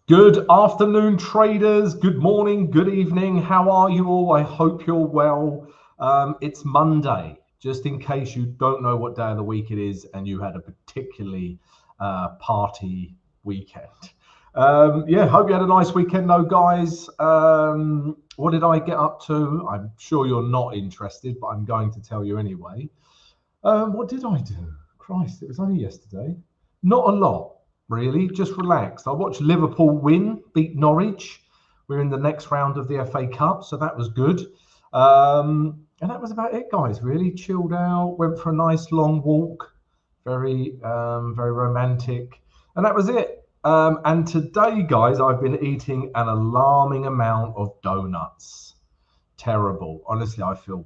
Good afternoon, traders. Good morning, good evening. How are you all? I hope you're well. It's Monday, just in case you don't know what day of the week it is and you had a particularly party weekend. Yeah, hope you had a nice weekend though, guys. What did I get up to? I'm sure you're not interested, but I'm going to tell you anyway. What did I do? Christ, it was only yesterday. Not a lot, really. Just relaxed. I watched Liverpool beat Norwich. We're in the next round of the FA Cup, so that was good. And that was about it, guys. Really chilled out. Went for a nice long walk. Very romantic. And that was it. And today, guys, I've been eating an alarming amount of donuts. Terrible. Honestly, I feel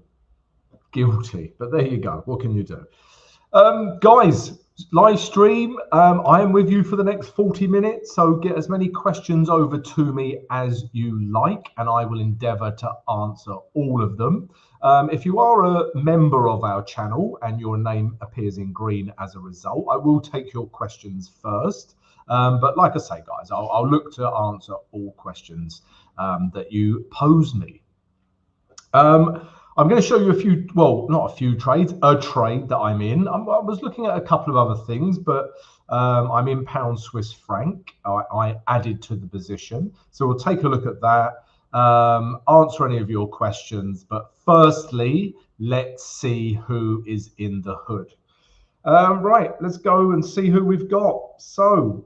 guilty, but there you go. What can you do? Guys, live stream. I am with you for the next 40 minutes, so get as many questions over to me as you like, and I will endeavor to answer all of them. If you are a member of our channel and your name appears in green as a result, I will take your questions first. But like I say, guys, I'll look to answer all questions that you pose me. I'm going to show you a few, well, not a few trades, a trade that I'm in. I was looking at a couple of other things, but I'm in pound Swiss franc. I added to the position. So we'll take a look at that, answer any of your questions. But firstly, let's see who is in the hood. Right, let's go and see who we've got. So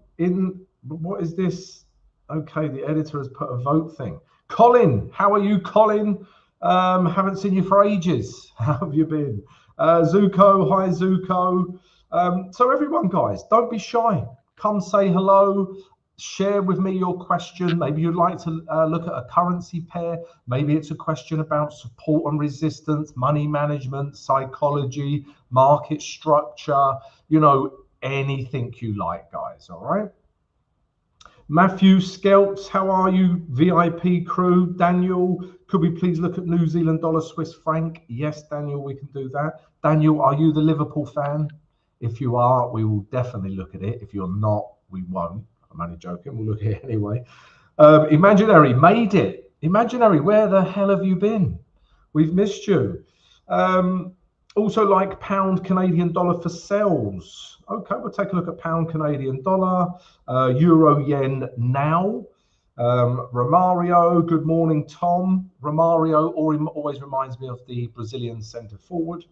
what is this? Okay, the editor has put a vote thing. Colin, how are you, Colin? Haven't seen you for ages. How have you been? Zuko, hi Zuko. So everyone, guys, don't be shy. Come say hello. Share with me your question. Maybe you'd like to look at a currency pair. Maybe it's a question about support and resistance, money management, psychology, market structure, you know, anything you like, guys, all right? Matthew Skelts, how are you? VIP crew. Daniel, could we please look at New Zealand dollar Swiss franc? Yes, Daniel, we can do that. Daniel, are you the Liverpool fan? If you are, we will definitely look at it. If you're not, we won't. I'm only joking. We'll look at it anyway. Imaginary made it. Imaginary, where the hell have you been? We've missed you. Also like pound Canadian dollar for sales. Okay, we'll take a look at pound Canadian dollar, euro yen now. Romario, good morning, Tom. Romario always reminds me of the Brazilian centre forward.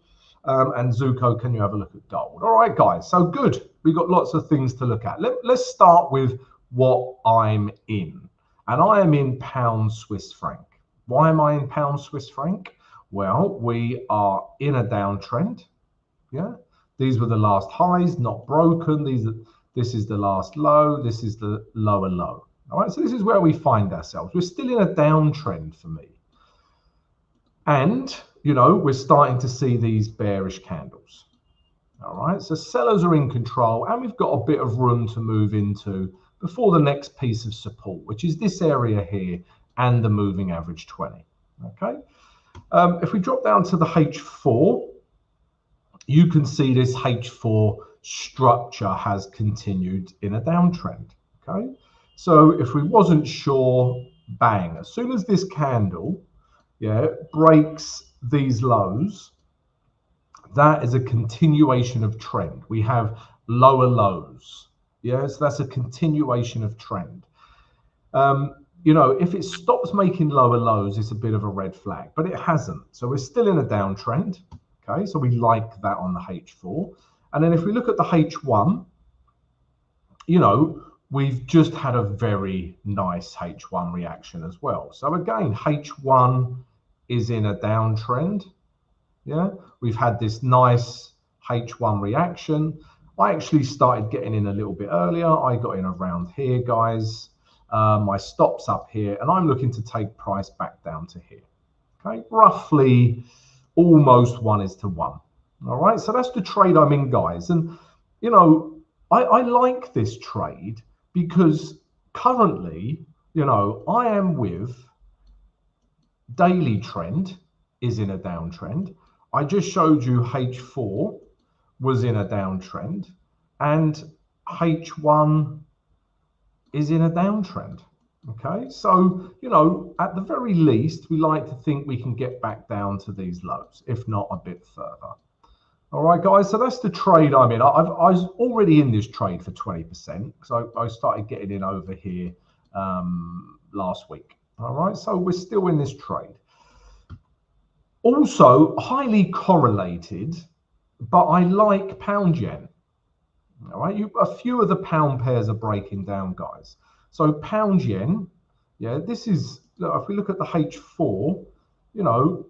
And Zuko, can you have a look at gold? All right, guys, so good. We've got lots of things to look at. Let's start with what I'm in. And I am in pound Swiss franc. Why am I in pound Swiss franc? Well, we are in a downtrend. Yeah, these were the last highs, not broken. This is the last low. This is the lower low. All right, so this is where we find ourselves. We're still in a downtrend for me. And, you know, we're starting to see these bearish candles. All right, so sellers are in control and we've got a bit of room to move into before the next piece of support, which is this area here and the moving average 20. Okay. If we drop down to the H4, you can see this H4 structure has continued in a downtrend. Okay, so if we wasn't sure, bang, as soon as this candle, yeah, breaks these lows, that is a continuation of trend. We have lower lows. Yeah, so that's a continuation of trend. You know, if it stops making lower lows, it's a bit of a red flag, but it hasn't. So we're still in a downtrend. Okay, so we like that on the H4. And then if we look at the H1, you know, we've just had a very nice H1 reaction as well. So again, H1 is in a downtrend. Yeah, we've had this nice H1 reaction. I actually started getting in a little bit earlier. I got in around here, guys. My stop's up here, and I'm looking to take price back down to here. Okay, roughly almost 1:1. All right, so that's the trade I'm in, guys. And, you know, I like this trade because currently, you know, I am with daily trend is in a downtrend. I just showed you H4 was in a downtrend and H1 is in a downtrend. Okay, so, you know, at the very least, we like to think we can get back down to these lows, if not a bit further. All right, guys, so that's the trade I'm in. I was already in this trade for 20%, so I started getting in over here last week. All right, so we're still in this trade. Also, highly correlated, but I like pound yen. All right, a few of the pound pairs are breaking down, guys. So pound yen, yeah, this is, look, if we look at the H4, you know,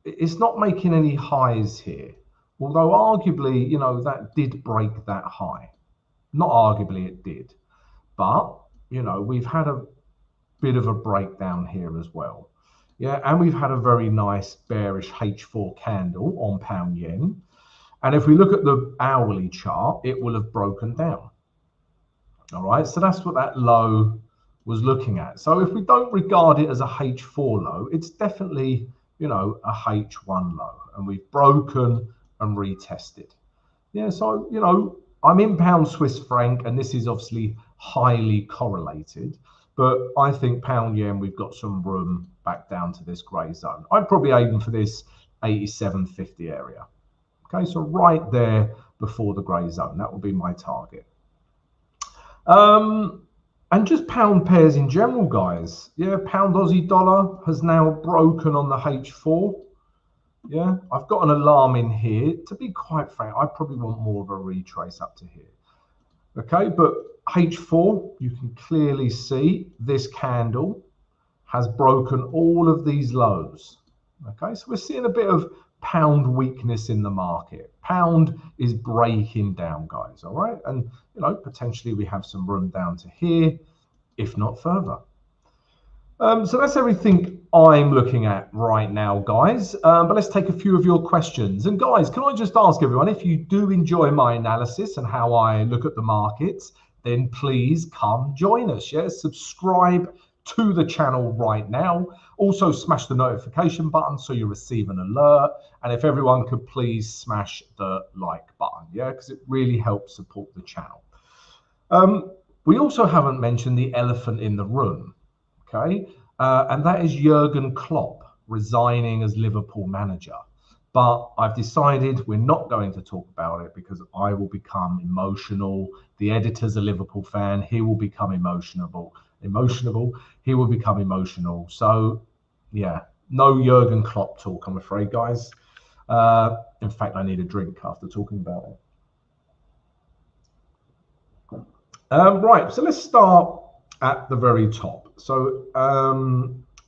it's not making any highs here. Although arguably, you know, that did break that high. Not arguably, it did. But, you know, we've had a bit of a breakdown here as well. Yeah, and we've had a very nice bearish H4 candle on pound yen. And if we look at the hourly chart, it will have broken down. All right, so that's what that low was looking at. So if we don't regard it as a H4 low, it's definitely, you know, a H1 low. And we've broken and retested. Yeah, so, you know, I'm in pound Swiss franc, and this is obviously highly correlated. But I think pound yen, we've got some room back down to this grey zone. I'd probably aim for this 87.50 area. Okay, so right there before the grey zone, that will be my target. And just pound pairs in general, guys. Yeah, pound Aussie dollar has now broken on the H4. Yeah, I've got an alarm in here. To be quite frank, I probably want more of a retrace up to here. Okay, but H4, you can clearly see this candle has broken all of these lows. Okay, so we're seeing a bit of pound weakness in the market. Pound is breaking down, guys. All right, and you know, potentially we have some room down to here, if not further. So that's everything I'm looking at right now, guys. But let's take a few of your questions. And guys, can I just ask everyone, if you do enjoy my analysis and how I look at the markets, then please come join us. Yeah, subscribe to the channel right now. Also smash the notification button so you receive an alert. And if everyone could please smash the like button, yeah, because it really helps support the channel. We also haven't mentioned the elephant in the room. Okay, and that is Jurgen Klopp resigning as Liverpool manager. But I've decided we're not going to talk about it because I will become emotional. The editor's a Liverpool fan. He will become emotional. He will become emotional. So, yeah, no Jurgen Klopp talk, I'm afraid, guys. In fact, I need a drink after talking about it. Right, so let's start at the very top. So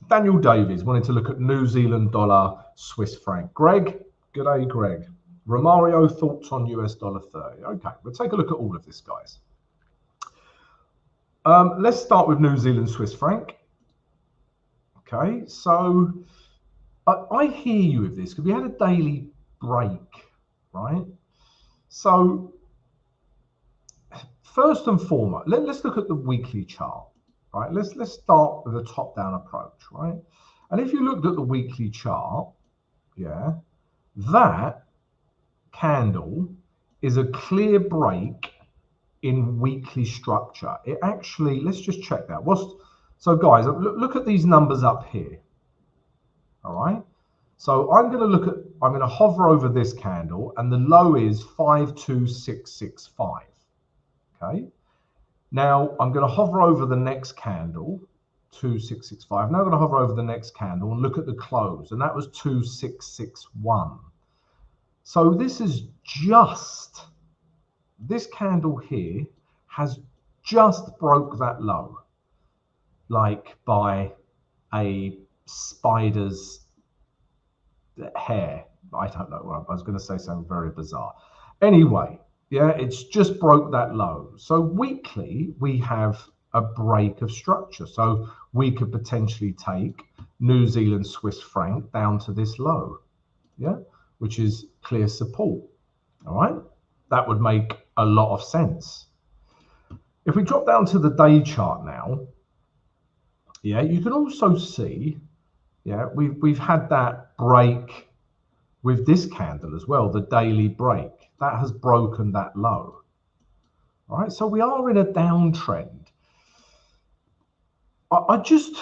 Daniel Davies wanted to look at New Zealand dollar, Swiss franc. Greg, good day, Greg. Romario, thoughts on US dollar 30. Okay, we'll take a look at all of this, guys. Let's start with New Zealand Swiss franc. Okay, so I hear you with this because we had a daily break, right? So first and foremost, let's look at the weekly chart. Right, let's start with a top-down approach, right? And if you looked at the weekly chart, yeah, that candle is a clear break in weekly structure. It actually, let's just check that. So guys, look at these numbers up here. All right. So I'm going to hover over this candle, and the low is 52665. Okay. Now I'm going to hover over the next candle, 2665. Now I'm going to hover over the next candle and look at the close, and that was 2661. So this candle here has just broke that low, like by a spider's hair. I don't know. I was going to say something very bizarre. Anyway. Yeah, it's just broke that low. So weekly, we have a break of structure. So we could potentially take New Zealand Swiss franc down to this low, yeah, which is clear support. All right, that would make a lot of sense. If we drop down to the day chart now, yeah, you can also see, yeah, we've had that break with this candle as well, the daily break. That has broken that low. All right, so we are in a downtrend. I just,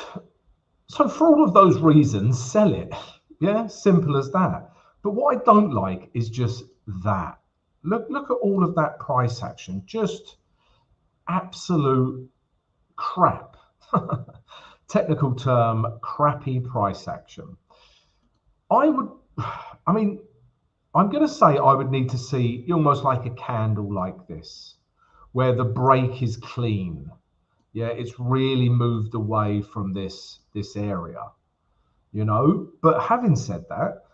so for all of those reasons, sell it. Yeah, simple as that. But what I don't like is just that. Look at all of that price action. Just absolute crap. Technical term, crappy price action. I mean, I'm going to say I would need to see almost like a candle like this, where the break is clean. Yeah, it's really moved away from this area, you know. But having said that,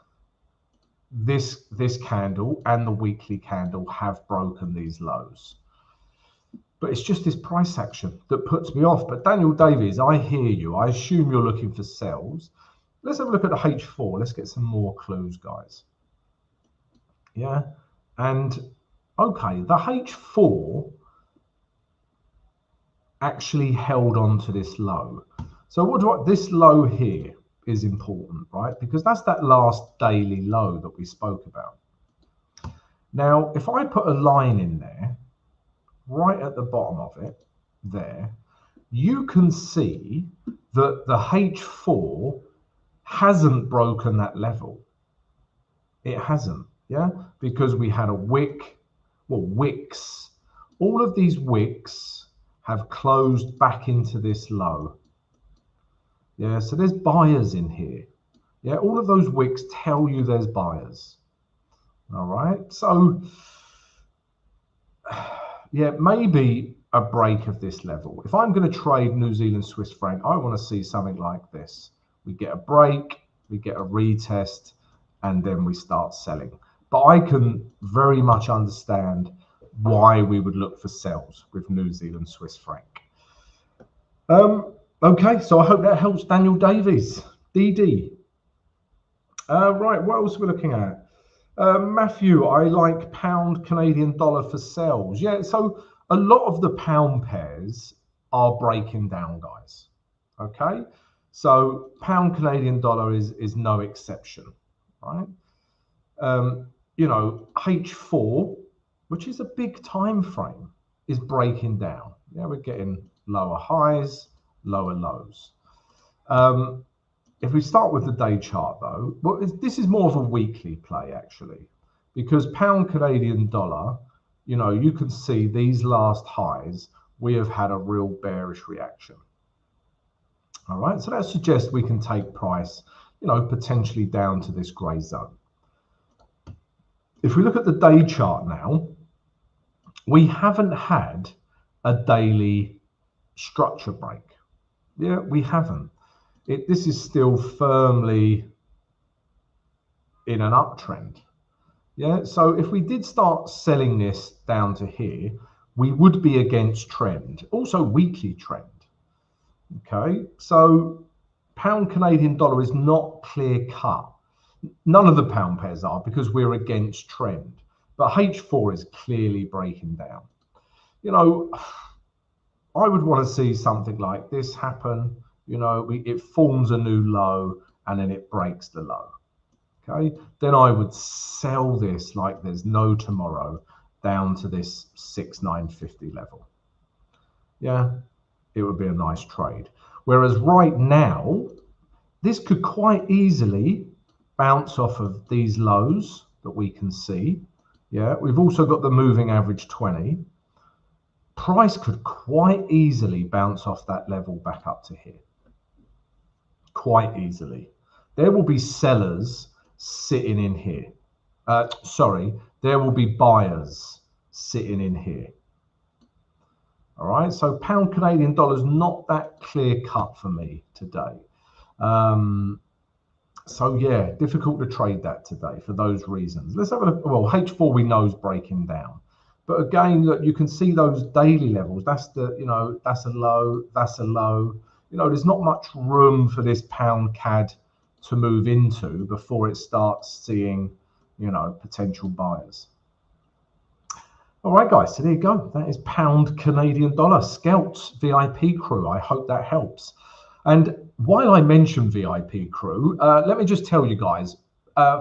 this candle and the weekly candle have broken these lows. But it's just this price action that puts me off. But Daniel Davies, I hear you. I assume you're looking for sells. Let's have a look at the H4. Let's get some more clues, guys. Yeah, and okay, the H4 actually held on to this low. So this low here is important, right? Because that's that last daily low that we spoke about. Now, if I put a line in there, right at the bottom of it, there, you can see that the H4 hasn't broken that level. It hasn't, yeah? Because we had a wick, well, wicks. All of these wicks have closed back into this low. Yeah, so there's buyers in here. Yeah, all of those wicks tell you there's buyers. All right, so yeah, maybe a break of this level. If I'm going to trade New Zealand Swiss franc, I want to see something like this. We get a break, we get a retest, and then we start selling. But I can very much understand why we would look for sells with New Zealand Swiss franc. Okay, so I hope that helps Daniel Davies. DD. Right, what else are we looking at? Matthew, I like pound Canadian dollar for sells. Yeah, so a lot of the pound pairs are breaking down, guys. Okay, so pound Canadian dollar is no exception, right? You know, H4, which is a big time frame, is breaking down. Yeah, we're getting lower highs, lower lows. If we start with the day chart, though, well, this is more of a weekly play, actually, because pound Canadian dollar, you know, you can see these last highs, we have had a real bearish reaction. All right, so that suggests we can take price, you know, potentially down to this grey zone. If we look at the day chart now, we haven't had a daily structure break. Yeah, we haven't. This is still firmly in an uptrend. Yeah, so if we did start selling this down to here, we would be against trend, also weekly trend. Okay, so pound Canadian dollar is not clear cut. None of the pound pairs are, because we're against trend. But H4 is clearly breaking down. You know, I would want to see something like this happen. You know, it forms a new low and then it breaks the low. Okay, then I would sell this like there's no tomorrow down to this 6,950 level. Yeah, it would be a nice trade. Whereas right now, this could quite easily bounce off of these lows that we can see. Yeah, we've also got the moving average 20. Price could quite easily bounce off that level back up to here. Quite easily. There will be sellers sitting in here. Sorry, there will be buyers sitting in here. All right, so pound Canadian dollar is not that clear cut for me today. So yeah, difficult to trade that today for those reasons. Let's have a look. Well, H4 we know is breaking down, but again, look, you can see those daily levels. That's the, you know, that's a low, that's a low. You know, there's not much room for this pound CAD to move into before it starts seeing, you know, potential buyers. All right, guys, so there you go. That is pound Canadian dollar. Scouts VIP crew. I hope that helps. And while I mention VIP crew, let me just tell you guys,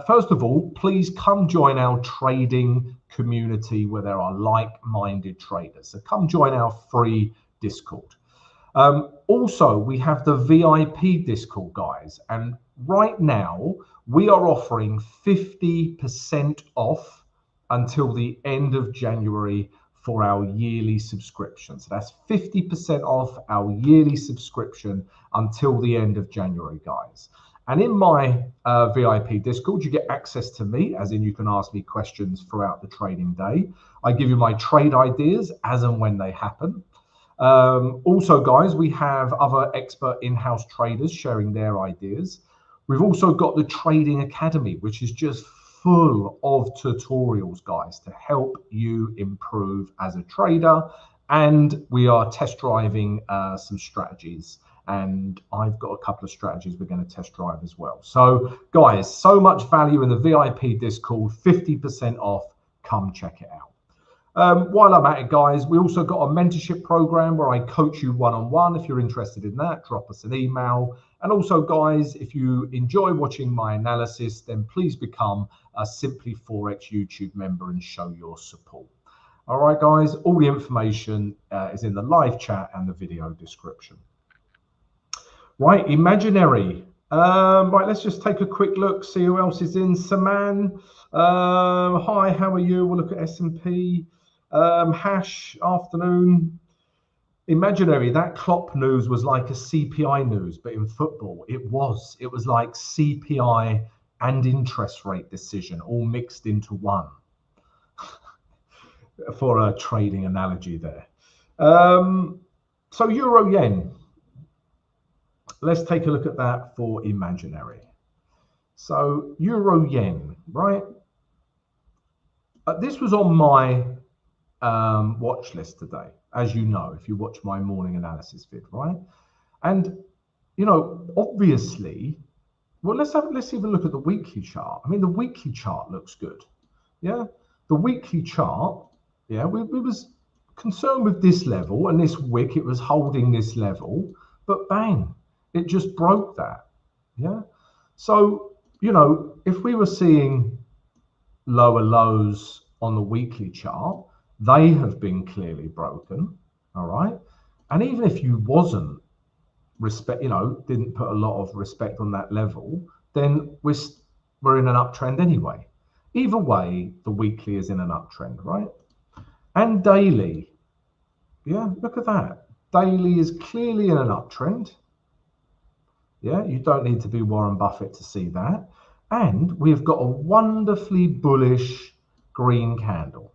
first of all, please come join our trading community where there are like-minded traders. So come join our free Discord. Also, we have the VIP Discord, guys, and right now we are offering 50% off until the end of January for our yearly subscription. So that's 50% off our yearly subscription until the end of January, guys. And in my VIP Discord, you get access to me, as in you can ask me questions throughout the trading day. I give you my trade ideas as and when they happen. Also, guys, we have other expert in-house traders sharing their ideas. We've also got the Trading Academy, which is just full of tutorials, guys, to help you improve as a trader. And we are test driving some strategies. And I've got a couple of strategies we're going to test drive as well. So, guys, so much value in the VIP Discord, 50% off. Come check it out. While I'm at it, guys, we also got a mentorship program where I coach you one-on-one. If you're interested in that, drop us an email. And also, guys, if you enjoy watching my analysis, then please become a Simply Forex YouTube member and show your support. All right, guys, all the information is in the live chat and the video description. Right, imaginary. Right, let's just take a quick look, see who else is in. Saman, hi, how are you? We'll look at S&P. Hash, afternoon. Imaginary, that Klopp news was like a CPI news, but in football, it was like CPI and interest rate decision all mixed into one. For a trading analogy there. So Euro Yen. Let's take a look at that for imaginary. So Euro Yen, right? This was on my watch list today, as you know, if you watch my morning analysis vid, right? And you know, obviously, well, let's even look at the weekly chart. I mean, the weekly chart looks good. Yeah, the weekly chart. Yeah, we was concerned with this level and this wick. It was holding this level, but bang, it just broke that. Yeah, so you know, if we were seeing lower lows on the weekly chart, they have been clearly broken. All right, and even if you wasn't didn't put a lot of respect on that level, then we're in an uptrend anyway. Either way, the weekly is in an uptrend, right? And daily, yeah, look at that. Daily is clearly in an uptrend. Yeah, you don't need to be Warren Buffett to see that. And we've got a wonderfully bullish green candle.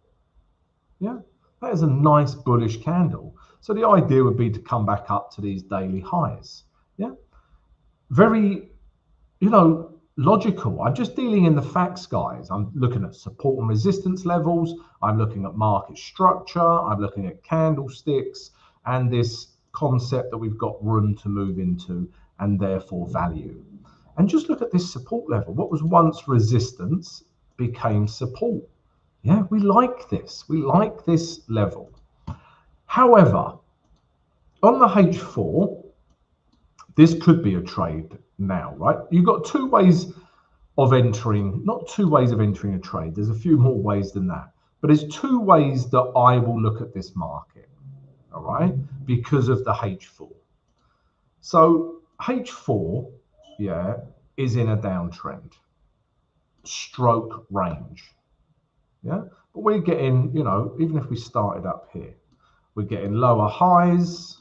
Yeah, that is a nice bullish candle. So the idea would be to come back up to these daily highs. Yeah, very, logical. I'm just dealing in the facts, guys. I'm looking at support and resistance levels. I'm looking at market structure. I'm looking at candlesticks and this concept that we've got room to move into and therefore value. And just look at this support level. What was once resistance became support. Yeah, we like this. We like this level. However, on the H4, this could be a trade now, right? You've got two ways of entering, not two ways of entering a trade. There's a few more ways than that. But there's two ways that I will look at this market, all right, because of the H4. So H4, yeah, is in a downtrend, stroke range. Yeah, but we're getting, even if we started up here, we're getting lower highs,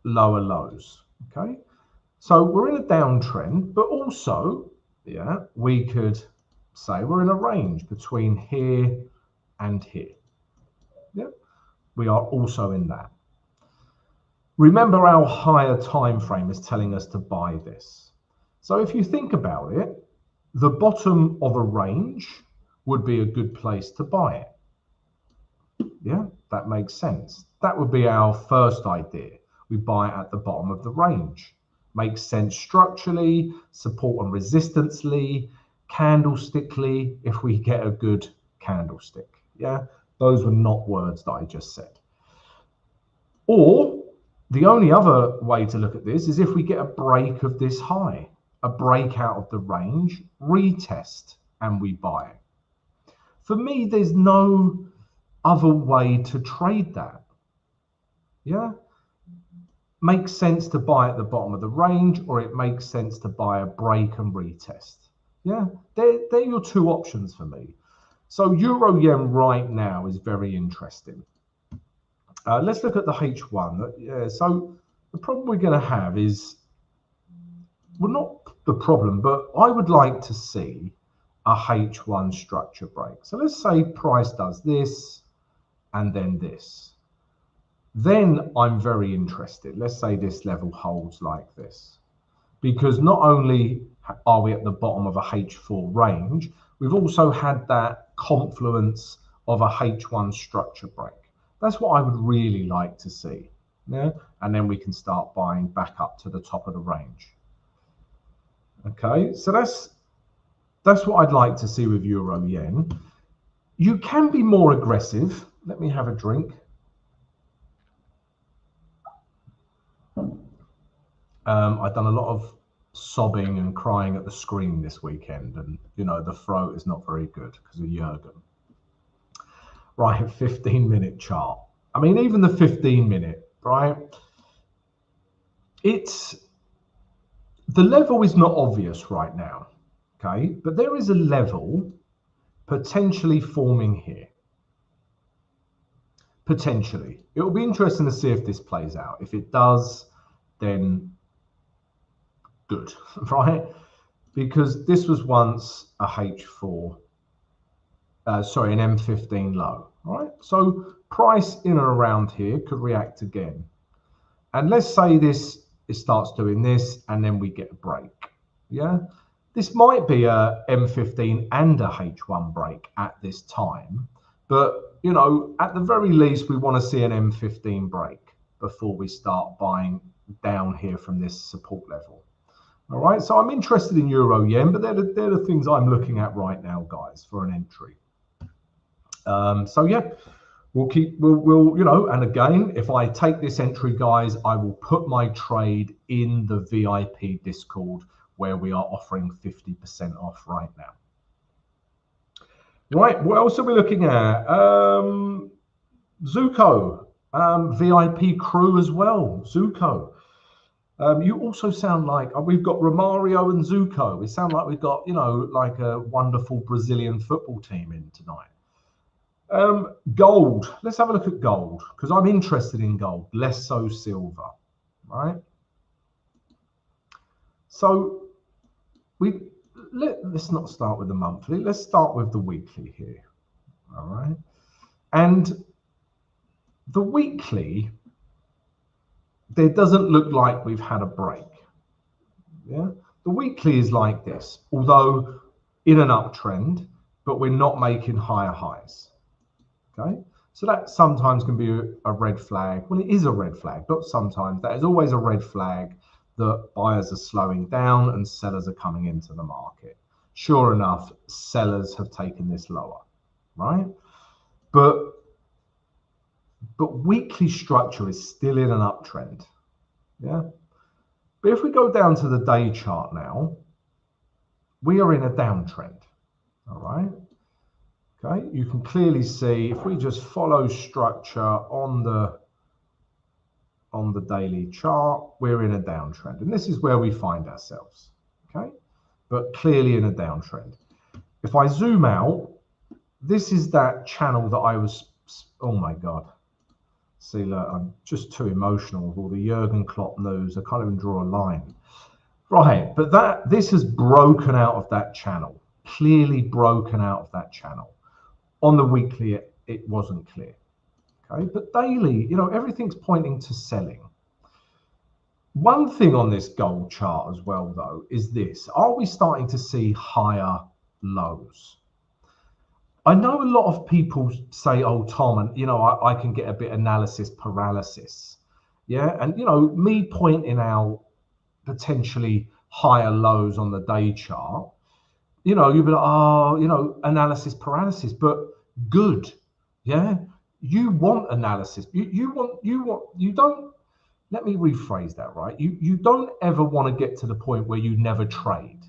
lower lows. Okay, so we're in a downtrend, but also, yeah, we could say we're in a range between here and here. Yeah, we are also in that. Remember, our higher time frame is telling us to buy this. So if you think about it, the bottom of a range would be a good place to buy it. Yeah, that makes sense. That would be our first idea. We buy it at the bottom of the range. Makes sense structurally, support and resistance-ly, candlestickly, if we get a good candlestick. Yeah, those were not words that I just said. Or the only other way to look at this is if we get a break of this high, a break out of the range, retest, and we buy it. For me, there's no other way to trade that. Yeah, makes sense to buy at the bottom of the range, or it makes sense to buy a break and retest. Yeah, they're your two options for me. So euro yen right now is very interesting. Let's look at the H1. Yeah, so the problem we're going to have is, well, not the problem, but I would like to see a H1 structure break. So let's say price does this and then this. Then I'm very interested. Let's say this level holds like this, because not only are we at the bottom of a H4 range, we've also had that confluence of a H1 structure break. That's what I would really like to see. Yeah, and then we can start buying back up to the top of the range. Okay, so that's what I'd like to see with euro yen. You can be more aggressive. Let me have a drink. I've done a lot of sobbing and crying at the screen this weekend, and you know the throat is not very good because of Jurgen. Right, 15-minute chart. I mean, even the 15-minute, right? The level is not obvious right now, okay? But there is a level potentially forming here. Potentially. It will be interesting to see if this plays out. If it does, then good, right? Because this was once a H4, sorry, an M15 low, right? So price in and around here could react again. And let's say it starts doing this and then we get a break, yeah? This might be a M15 and a H1 break at this time, but you know, at the very least, we want to see an M15 break before we start buying down here from this support level. All right, so I'm interested in euro yen, but they're the things I'm looking at right now, guys, for an entry. So yeah, we'll you know, and again, if I take this entry, guys, I will put my trade in the VIP Discord where we are offering 50% off right now. Right, what else are we looking at? Zuko, VIP crew as well, Zuko. You also sound like, we've got Romario and Zuko. We sound like we've got, you know, like a wonderful Brazilian football team in tonight. Gold, let's have a look at gold, because I'm interested in gold, less so silver, right? So let's not start with the monthly, let's start with the weekly here, all right? And the weekly, there doesn't look like we've had a break, yeah? The weekly is like this, although in an uptrend, but we're not making higher highs. Okay, so that sometimes can be a red flag. Well, it is a red flag, not sometimes. That is always a red flag that buyers are slowing down and sellers are coming into the market. Sure enough, sellers have taken this lower, right? But weekly structure is still in an uptrend, yeah? But if we go down to the day chart now, we are in a downtrend, all right? Okay, you can clearly see if we just follow structure on the daily chart, we're in a downtrend, and this is where we find ourselves. Okay, but clearly in a downtrend. If I zoom out, this is that channel that I was. Oh my God! See, look, I'm just too emotional with all the Jurgen Klopp news. I can't even draw a line. Right, but this has broken out of that channel. Clearly broken out of that channel. On the weekly, it wasn't clear, okay? But daily, you know, everything's pointing to selling. One thing on this gold chart as well, though, is this. Are we starting to see higher lows? I know a lot of people say, oh, Tom, and, you know, I can get a bit analysis paralysis. Yeah, and, you know, me pointing out potentially higher lows on the day chart, you know, you'd be like, oh, you know, analysis paralysis, but good, yeah. You want analysis. You don't. Let me rephrase that, right? You don't ever want to get to the point where you never trade,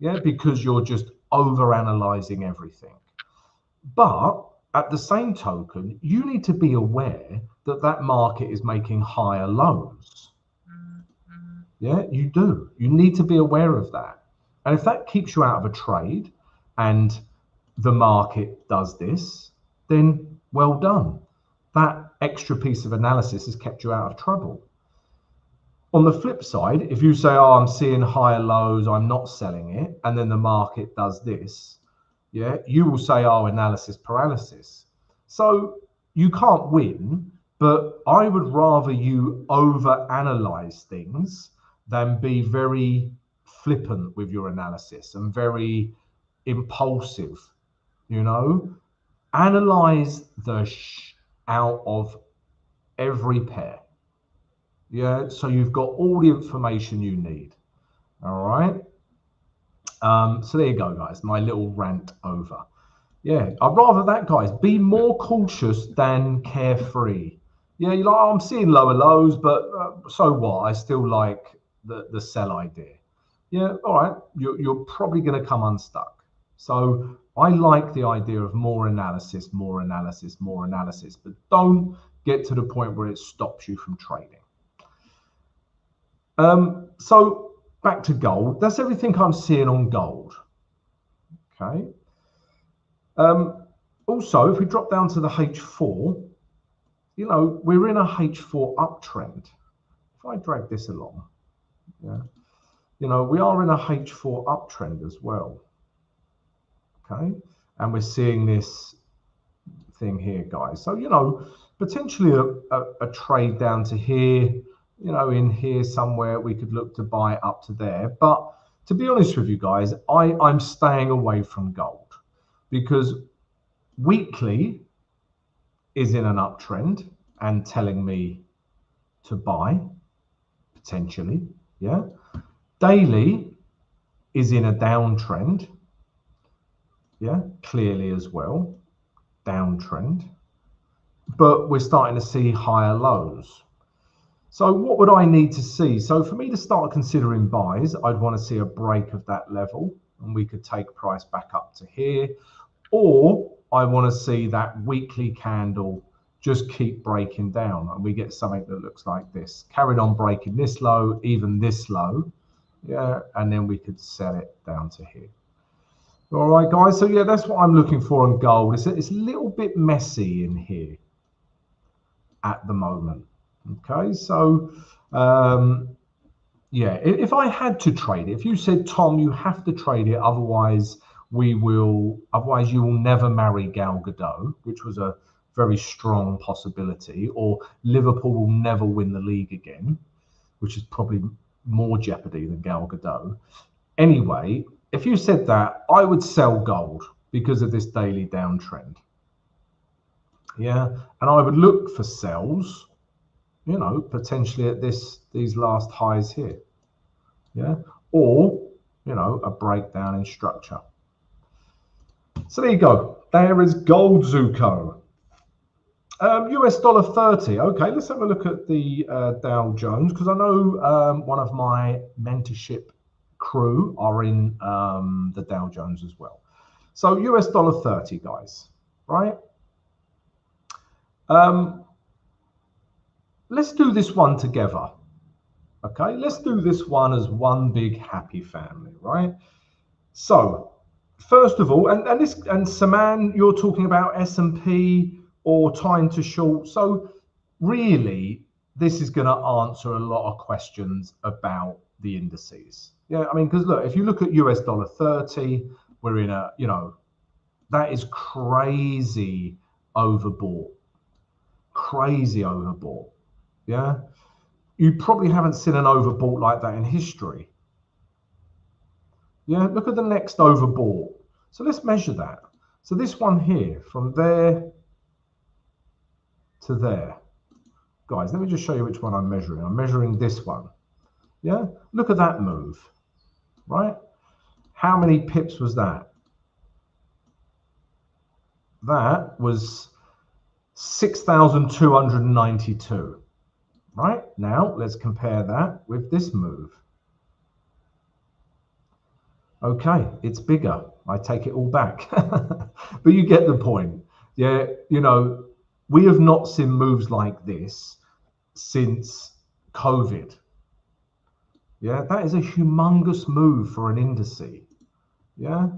yeah, because you're just over analyzing everything. But at the same token, you need to be aware that that market is making higher lows, Yeah, you do. You need to be aware of that. And if that keeps you out of a trade and the market does this, then well done. That extra piece of analysis has kept you out of trouble. On the flip side, if you say, oh, I'm seeing higher lows, I'm not selling it, and then the market does this, yeah, you will say, oh, analysis paralysis. So you can't win, but I would rather you overanalyze things than be very flippant with your analysis and very impulsive, you know. Analyze the out of every pair. Yeah, so you've got all the information you need. All right. So there you go, guys. My little rant over. Yeah, I'd rather that, guys. Be more cautious than carefree. Yeah, you're like, oh, I'm seeing lower lows, but so what? I still like the sell idea. Yeah, all right. You're probably going to come unstuck. So I like the idea of more analysis, more analysis, more analysis, but don't get to the point where it stops you from trading. So back to gold. That's everything I'm seeing on gold. Okay. Also, if we drop down to the H4, you know, we're in a H4 uptrend. If I drag this along, yeah, you know, we are in a H4 uptrend as well. Okay. And we're seeing this thing here, guys. So, you know, potentially a trade down to here, you know, in here somewhere, we could look to buy up to there. But to be honest with you guys, I'm staying away from gold because weekly is in an uptrend and telling me to buy potentially. Yeah. Daily is in a downtrend. Yeah, clearly as well, downtrend. But we're starting to see higher lows. So what would I need to see? So for me to start considering buys, I'd want to see a break of that level and we could take price back up to here. Or I want to see that weekly candle just keep breaking down and we get something that looks like this. Carried on breaking this low, even this low. Yeah, and then we could sell it down to here. All right, guys. So yeah, that's what I'm looking for on gold. It's a little bit messy in here at the moment. Okay, so yeah, if I had to trade it, if you said, Tom, you have to trade it, otherwise you will never marry Gal Gadot, which was a very strong possibility, or Liverpool will never win the league again, which is probably more jeopardy than Gal Gadot. Anyway, if you said that, I would sell gold because of this daily downtrend. Yeah, and I would look for sells, you know, potentially at these last highs here. Yeah, or, you know, a breakdown in structure. So there you go. There is gold, Zuko. US dollar 30. Okay, let's have a look at the Dow Jones, because I know one of my mentorship crew are in the Dow Jones as well. So US dollar 30, guys, right? Let's do this one together. Okay, let's do this one as one big happy family, right? So first of all, and Saman, you're talking about S&P or time to short. So really, this is going to answer a lot of questions about the indices. Yeah, I mean, because look, if you look at US dollar 30, we're in a, you know, that is crazy overbought. Crazy overbought. Yeah. You probably haven't seen an overbought like that in history. Yeah, look at the next overbought. So let's measure that. So this one here, from there to there. Guys, let me just show you which one I'm measuring. I'm measuring this one. Yeah, look at that move, right? How many pips was that? That was 6,292. Right, now let's compare that with this move. Okay, it's bigger. I take it all back. But you get the point. Yeah, you know, we have not seen moves like this since COVID. Yeah, that is a humongous move for an indice. Yeah,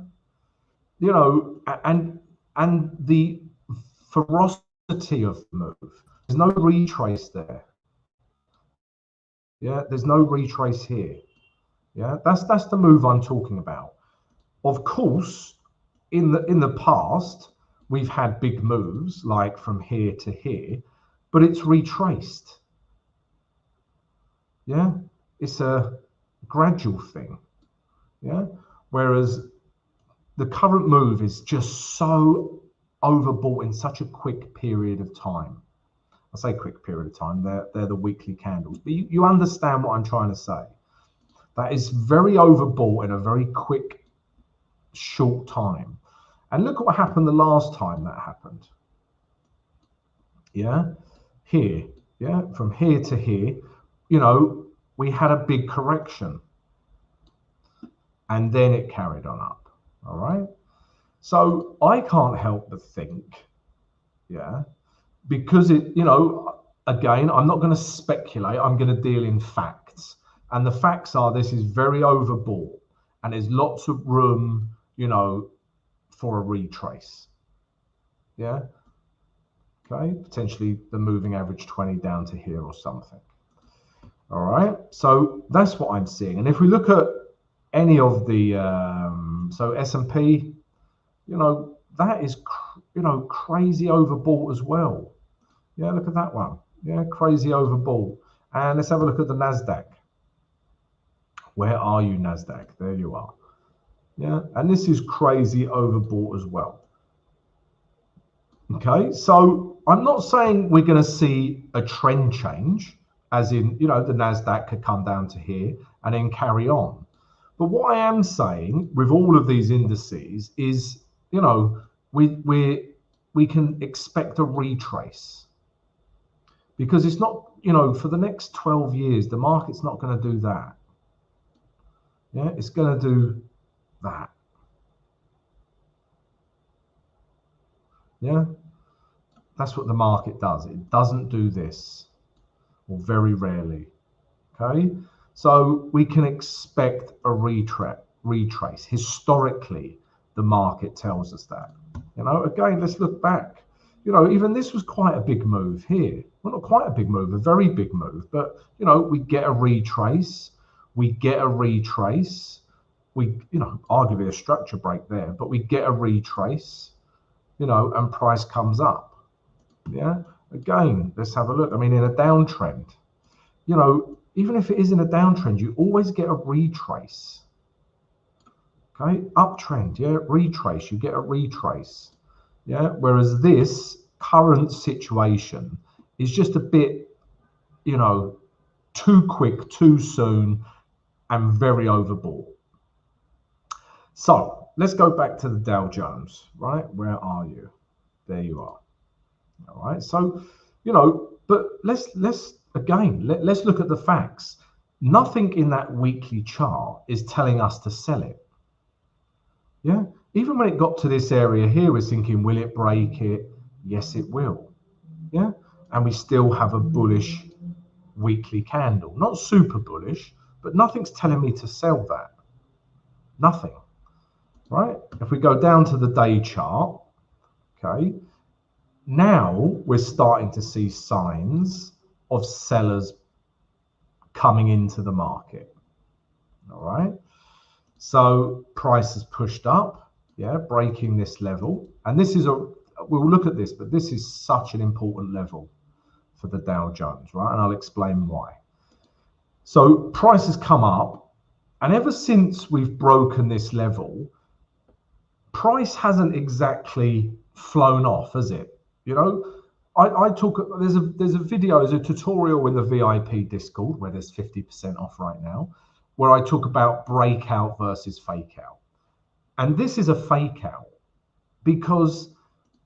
you know, and the ferocity of the move. There's no retrace there. Yeah, there's no retrace here. Yeah, that's the move I'm talking about. Of course, in the past, we've had big moves like from here to here, but it's retraced. Yeah, it's a gradual thing. Yeah, whereas the current move is just so overbought in such a quick period of time. I say quick period of time, they're the weekly candles, but you understand what I'm trying to say. That is very overbought in a very quick, short time. And look at what happened the last time that happened. Yeah, here, yeah, from here to here, you know, we had a big correction and then it carried on up. All right. So I can't help but think, yeah, because it, you know, again, I'm not going to speculate, I'm going to deal in facts. And the facts are this is very overbought and there's lots of room, you know, for a retrace. Yeah. Okay. Potentially the moving average 20 down to here or something. All right. So that's what I'm seeing. And if we look at any of the, so S&P, you know, that is, you know, crazy overbought as well. Yeah, look at that one. Yeah, crazy overbought. And let's have a look at the NASDAQ. Where are you, NASDAQ? There you are. Yeah, and this is crazy overbought as well. Okay, so I'm not saying we're going to see a trend change, as in, you know, the NASDAQ could come down to here and then carry on. But what I am saying with all of these indices is, you know, we can expect a retrace. Because it's not, you know, for the next 12 years, the market's not going to do that. Yeah, it's going to do that. Yeah, that's what the market does. It doesn't do this, or very rarely. Okay, so we can expect a retrace. Historically, the market tells us that. You know, again, let's look back. You know, even this was quite a big move here. Well, not quite a big move, a very big move. But, you know, we get a retrace. We get a retrace. We, you know, arguably a structure break there. But we get a retrace, you know, and price comes up. Yeah. Again, let's have a look. I mean, in a downtrend, you know, even if it is in a downtrend, you always get a retrace. Okay. Uptrend, yeah, retrace. You get a retrace. Yeah, whereas this current situation is just a bit, you know, too quick, too soon, and very overbought. So let's go back to the Dow Jones, right? Where are you? There you are. All right. So, you know, but let's again, let's look at the facts. Nothing in that weekly chart is telling us to sell it. Yeah. Even when it got to this area here, we're thinking, will it break it? Yes, it will. Yeah. And we still have a bullish weekly candle. Not super bullish, but nothing's telling me to sell that. Nothing. Right? If we go down to the day chart, okay, now we're starting to see signs of sellers coming into the market. All right. So price is pushed up. Yeah, breaking this level, and this is we'll look at this, but this is such an important level for the Dow Jones, right? And I'll explain why. So price has come up, and ever since we've broken this level, price hasn't exactly flown off, has it? You know, I talk. There's a video, there's a tutorial in the VIP Discord where there's 50% off right now, where I talk about breakout versus fake out. And this is a fake out because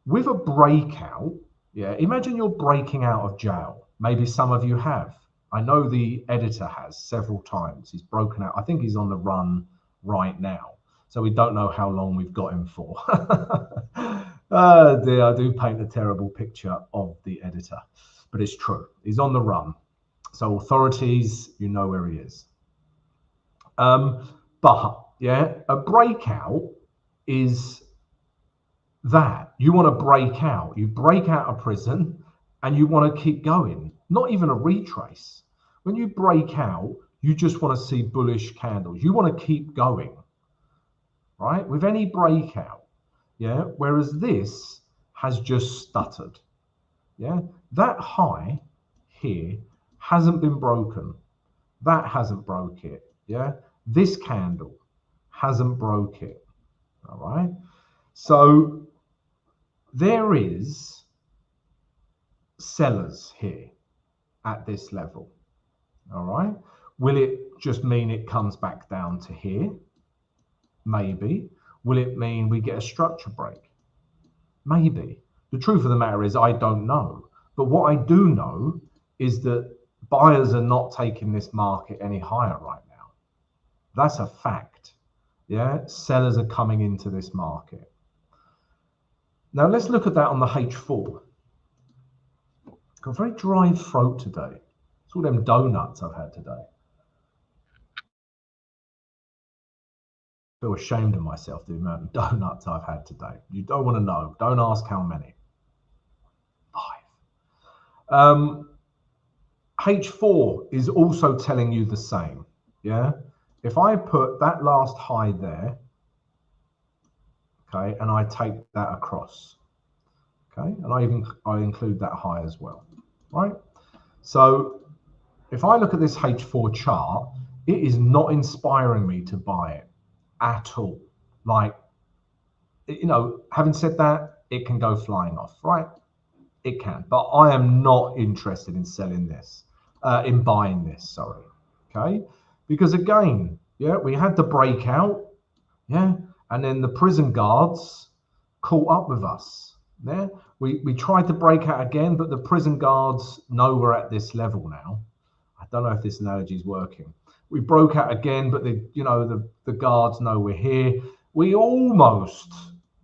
with a breakout, yeah, imagine you're breaking out of jail. Maybe some of you have. I know the editor has several times. He's broken out. I think he's on the run right now. So we don't know how long we've got him for. Oh dear, I do paint a terrible picture of the editor, but it's true. He's on the run. So authorities, you know where he is. But yeah, a breakout is that you want to break out. You break out of prison and you want to keep going, not even a retrace. When you break out, you just want to see bullish candles. You want to keep going, right? With any breakout, yeah. Whereas this has just stuttered, yeah. That high here hasn't been broken. That hasn't broke it, yeah. This candle hasn't broke it, all right. So there is sellers here at this level, all right. Will it just mean it comes back down to here? Maybe. Will it mean we get a structure break? Maybe. The truth of the matter is I don't know. But what I do know is that buyers are not taking this market any higher right now. That's a fact. Yeah, sellers are coming into this market. Now let's look at that on the H4. Got a very dry throat today. It's all them donuts I've had today. I feel ashamed of myself, the amount of donuts I've had today. You don't want to know. Don't ask how many. 5. H4 is also telling you the same. Yeah. If I put that last high there, okay, and I take that across, okay, and I include that high as well, right? So if I look at this H4 chart, it is not inspiring me to buy it at all. Like, you know, having said that, it can go flying off, right? It can, but I am not interested in selling this, in buying this, sorry, okay? Because again, yeah, we had the breakout, yeah, and then the prison guards caught up with us, yeah? We tried to break out again, but the prison guards know we're at this level now. I don't know if this analogy is working. We broke out again, but the guards know we're here. We almost,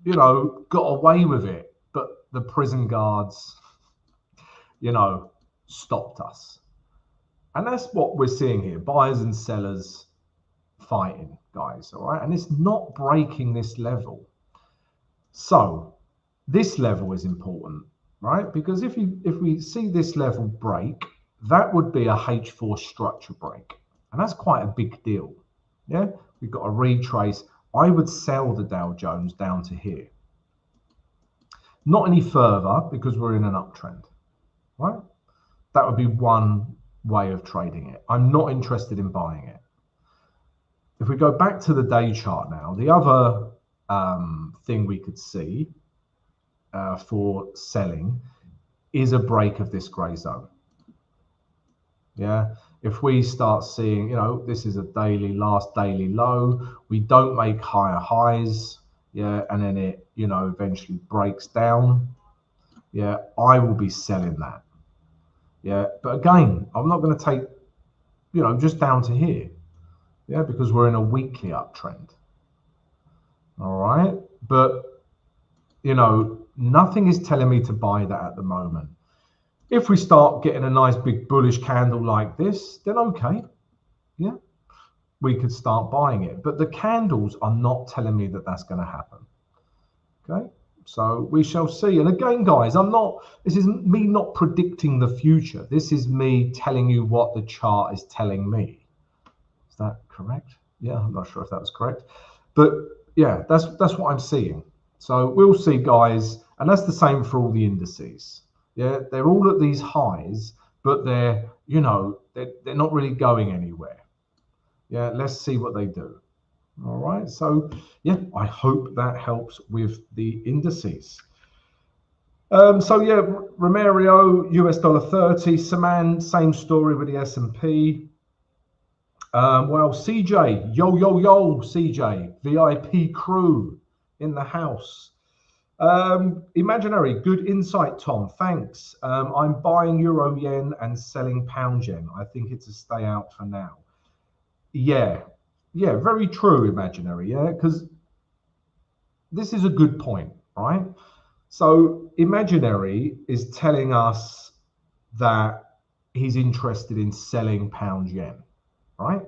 got away with it, but the prison guards, stopped us. And that's what we're seeing here, buyers and sellers fighting, guys, all right? And it's not breaking this level. So this level is important, right? Because if we see this level break, that would be a H4 structure break. And that's quite a big deal, yeah? We've got a retrace. I would sell the Dow Jones down to here. Not any further because we're in an uptrend, right? That would be one way of trading it. I'm not interested in buying it. If we go back to the day chart now, the other thing we could see for selling is a break of this gray zone. Yeah, if we start seeing, this is a last daily low, we don't make higher highs, yeah, and then it, eventually breaks down, yeah, I will be selling that. Yeah, but again, I'm not going to take, just down to here, yeah, because we're in a weekly uptrend. All right, but nothing is telling me to buy that at the moment. If we start getting a nice big bullish candle like this, then okay, yeah, we could start buying it. But the candles are not telling me that that's going to happen. Okay, so we shall see. And again, guys, this is me not predicting the future. This is me telling you what the chart is telling me. Is that correct? Yeah, I'm not sure if that was correct, but yeah, that's what I'm seeing. So we'll see, guys, and that's the same for all the indices. Yeah, they're all at these highs, but they're not really going anywhere. Yeah, let's see what they do. All right, so yeah, I hope that helps with the indices. So yeah, Romario, $30, Saman, same story with the S&P. Well, CJ, yo, CJ, VIP crew in the house. Imaginary, good insight, Tom. Thanks. I'm buying Euro Yen and selling Pound Yen. I think it's a stay out for now. Yeah, very true, Imaginary. Yeah, because this is a good point, right? So Imaginary is telling us that he's interested in selling Pound Yen, right?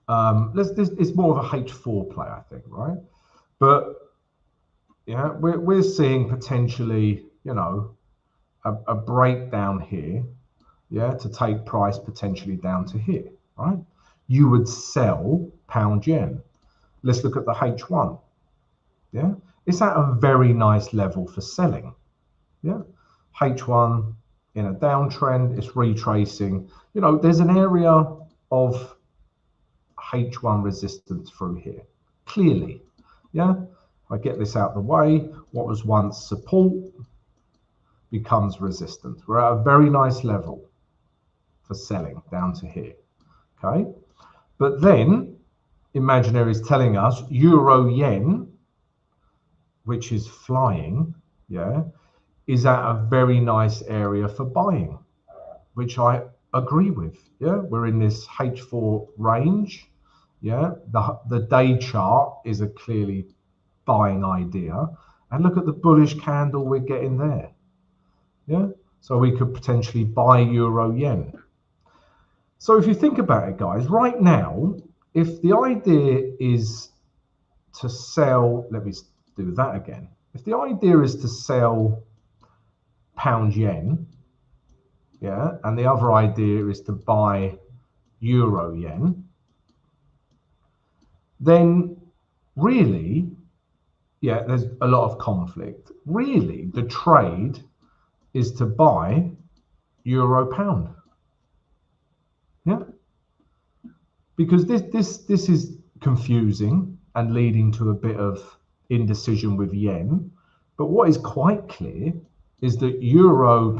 It's more of a H4 play, I think, right? But yeah, we're seeing potentially, you know, a breakdown here, yeah, to take price potentially down to here, right? You would sell pound yen. Let's look at the H1. Yeah, it's at a very nice level for selling. Yeah, H1 in a downtrend, it's retracing. You know, there's an area of H1 resistance through here, clearly. Yeah, if I get this out the way, what was once support becomes resistance. We're at a very nice level for selling down to here. Okay, but then imaginary is telling us euro yen, which is flying, yeah, is at a very nice area for buying, which I agree with. Yeah, we're in this H4 range. Yeah, the day chart is a clearly buying idea, and look at the bullish candle we're getting there. Yeah, so we could potentially buy euro yen. So if you think about it, guys, right now, if the idea is to sell, let me do that again. If the idea is to sell pound yen, yeah, and the other idea is to buy euro yen, then really, yeah, there's a lot of conflict. Really, the trade is to buy euro pound. Yeah, because this is confusing and leading to a bit of indecision with yen. But what is quite clear is that euro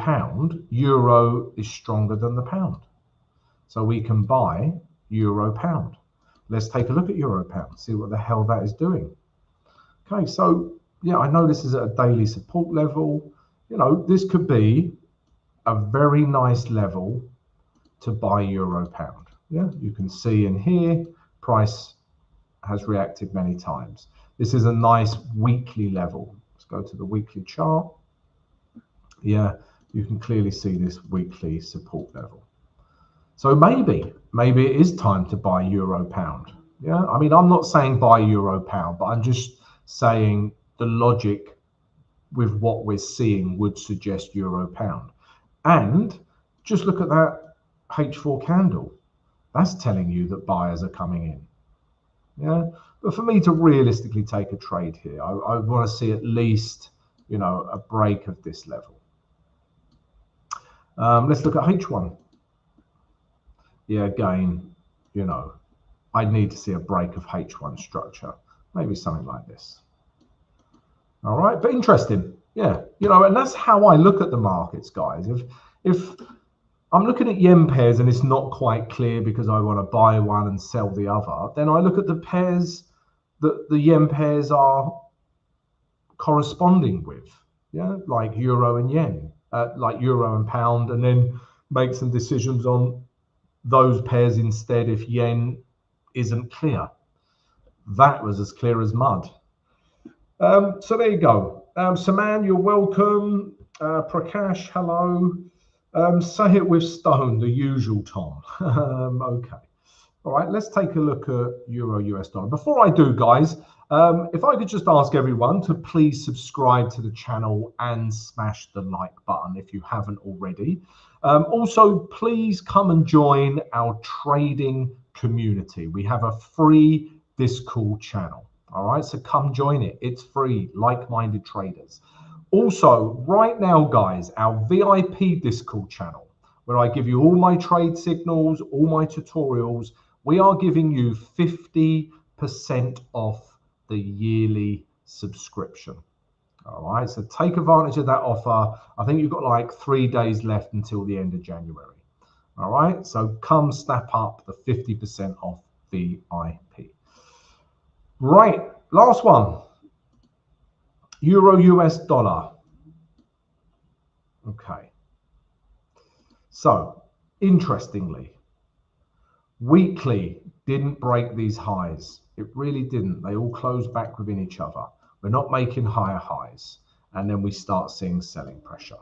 is stronger than the pound. So we can buy euro pound. Let's take a look at euro pound, see what the hell that is doing. Okay, so yeah, I know this is at a daily support level. You know, this could be a very nice level to buy euro pound. Yeah, you can see in here, price has reacted many times. This is a nice weekly level. Let's go to the weekly chart. Yeah, you can clearly see this weekly support level. So maybe it is time to buy euro pound. Yeah, I mean, I'm not saying buy euro pound, but I'm just saying the logic with what we're seeing would suggest euro pound. And just look at that H4 candle. That's telling you that buyers are coming in. Yeah, but for me to realistically take a trade here, I want to see at least, you know, a break of this level. Let's look at H1. Yeah, again, you know, I'd need to see a break of H1 structure, maybe something like this. All right, but interesting. Yeah, you know, and that's how I look at the markets, guys. If I'm looking at yen pairs and it's not quite clear because I want to buy one and sell the other, then I look at the pairs that the yen pairs are corresponding with, yeah, like euro and yen, like euro and pound, and then make some decisions on those pairs instead if yen isn't clear. That was as clear as mud. So there you go. Saman, you're welcome. Prakash, hello. Say it with Stone, the usual Tom. Okay. All right, let's take a look at Euro US dollar. Before I do, guys, if I could just ask everyone to please subscribe to the channel and smash the like button if you haven't already. Also, please come and join our trading community. We have a free Discord channel. All right, so come join it. It's free, like-minded traders. Also, right now, guys, our VIP Discord channel, where I give you all my trade signals, all my tutorials, we are giving you 50% off the yearly subscription. All right, so take advantage of that offer. I think you've got like 3 days left until the end of January. All right, so come snap up the 50% off VIP. Right, last one. Euro US dollar. Okay. So, interestingly, weekly didn't break these highs. It really didn't. They all closed back within each other. We're not making higher highs. And then we start seeing selling pressure.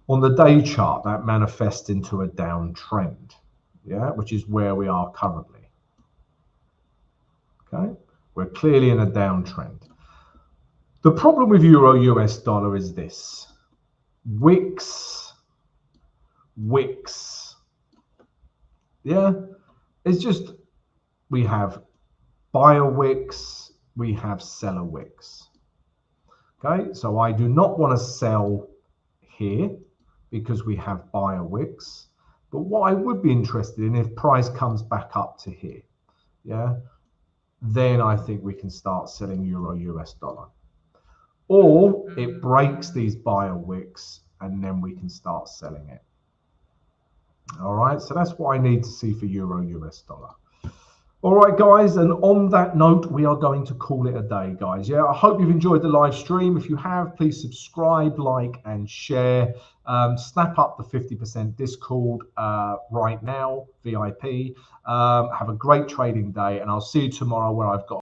On the day chart, that manifests into a downtrend, yeah, which is where we are currently. Okay, we're clearly in a downtrend. The problem with euro US dollar is this: wicks. Yeah, it's just, we have buyer wicks, we have seller wicks. Okay, so I do not want to sell here because we have buyer wicks. But what I would be interested in, if price comes back up to here, yeah, then I think we can start selling euro US dollar. Or it breaks these buyer wicks and then we can start selling it. All right, so that's what I need to see for euro US dollar. All right, guys, and on that note, we are going to call it a day, guys. Yeah, I hope you've enjoyed the live stream. If you have, please subscribe, like, and share. Snap up the 50% Discord right now, VIP. Have a great trading day, and I'll see you tomorrow where I've got